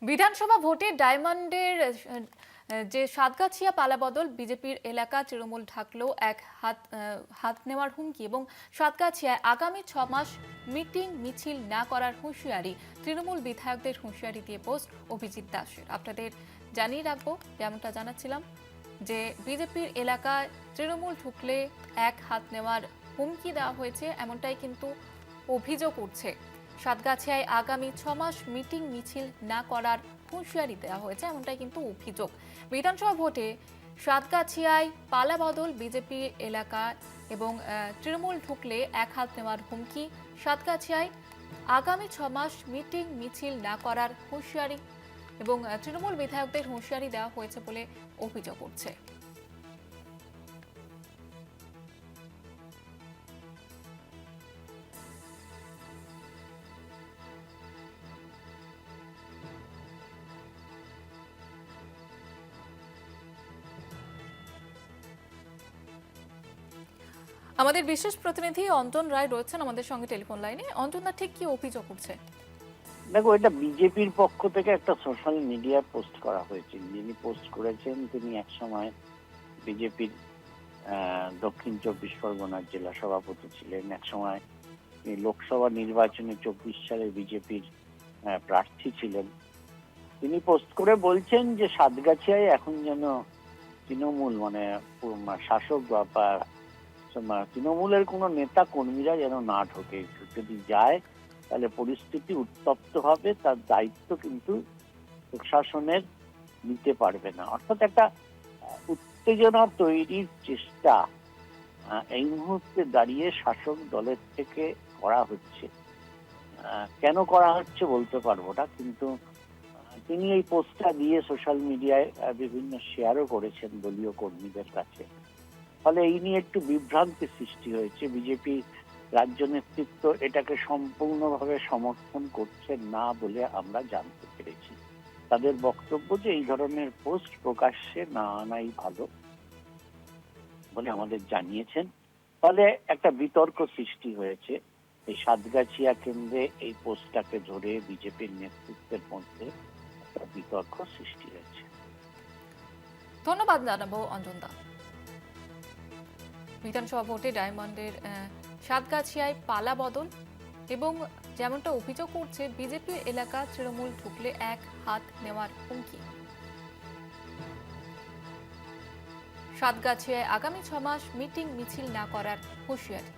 বিধানসভা ভোটে ডায়মন্ডের যে সাতগাছিয়া পালাবদল বিজেপির এলাকা তৃণমূল ঢাকলো এক হাত নেওয়ার হুমকি এবং সাতগাছিয়ায় আগামী 6 মাস মিটিং মিছিল না করার হুঁশিয়ারি তৃণমূল বিধায়কদের হুঁশিয়ারি দিয়ে পোস্ট অভিজিৎ দাসের। আপনাদের জানিয়ে রাখবো, যেমনটা জানাচ্ছিলাম, যে বিজেপির এলাকায় তৃণমূল ঢুকলে এক হাত নেওয়ার হুমকি দেওয়া হয়েছে, এমনটাই কিন্তু অভিযোগ উঠছে। সাতগাছিয়ায় আগামী 6 মাস মিটিং মিছিল না করার হুঁশিয়ারি দেওয়া হয়েছে, এমনটাই কিন্তু অভিযোগ। বিধানসভা ভোটে সাতগাছিয়ায় পালাবদল বিজেপি এলাকা এবং তৃণমূল ঢুকলে এক হাত নেওয়ার হুমকি। সাতগাছিয়ায় আগামী 6 মাস মিটিং মিছিল না করার হুঁশিয়ারি এবং তৃণমূল বিধায়কদের হুঁশিয়ারি দেওয়া হয়েছে বলে অভিযোগ উঠছে। আমাদের বিশেষ প্রতিনিধি অঞ্জন রায় রয়েছেন আমাদের সঙ্গে টেলিফোন লাইনে। অঞ্জনদা, ঠিক কি অভিযোগ উঠছে? দেখো, এটা বিজেপির পক্ষ থেকে একটা সোশ্যাল মিডিয়ায় পোস্ট করা হয়েছে। যিনি পোস্ট করেছেন তিনি একসময় বিজেপির দক্ষিণ 24 পরগনার জেলা সভাপতি ছিলেন। একসময় তিনি লোকসভা নির্বাচনে 24 সালে বিজেপির প্রার্থী ছিলেন। তিনি পোস্ট করে বলছেন যে সাতগাছিয়ায় এখন যেন তৃণমূল শাসক বা তৃণমূলের কোনো নেতা কর্মীরা যেন না ঢোকে। যদি যায় তাহলে পরিস্থিতি উত্তপ্ত হবে, তার দায়িত্ব কিন্তু প্রশাসনের নিতে পারবে না। অর্থাৎ একটা উত্তেজনা তৈরির চেষ্টা এই মুহূর্তে দাঁড়িয়ে শাসক দলের থেকে করা হচ্ছে। কেন করা হচ্ছে বলতে পারবো না, কিন্তু তিনি এই পোস্টটা দিয়ে সোশ্যাল মিডিয়ায় বিভিন্ন শেয়ারও করেছেন দলীয় কর্মীদের কাছে। ফলে এই নিয়ে একটু বিভ্রান্তি সৃষ্টি হয়েছে। বিজেপি রাজ্য নেতৃত্ব এটাকে সম্পূর্ণভাবে সমর্থন করছে না বলে আমরা জানতে পেরেছি। তাদের বক্তব্য যে এই ধরনের পোস্ট প্রকাশ্যে না আনাই ভালো বলে আমাদের জানিয়েছেন। ফলে একটা বিতর্ক সৃষ্টি হয়েছে। এই সাতগাছিয়া কেন্দ্রে এই পোস্টটাকে ধরে বিজেপির নেতৃত্বের মধ্যে একটা বিতর্ক সৃষ্টি হয়েছে। ধন্যবাদ জানাবো অঞ্জনদা। বিধানসভা ভোটে ডায়মন্ডের সাতগাছিয়ায় পালাবদল এবং যেমনটা অভিযোগ করছে বিজেপি এলাকা তৃণমূল ঢুকলে এক হাত নেওয়ার হুমকি। সাতগাছিয়ায় আগামী 6 মাস মিটিং মিছিল না করার হুঁশিয়ারি।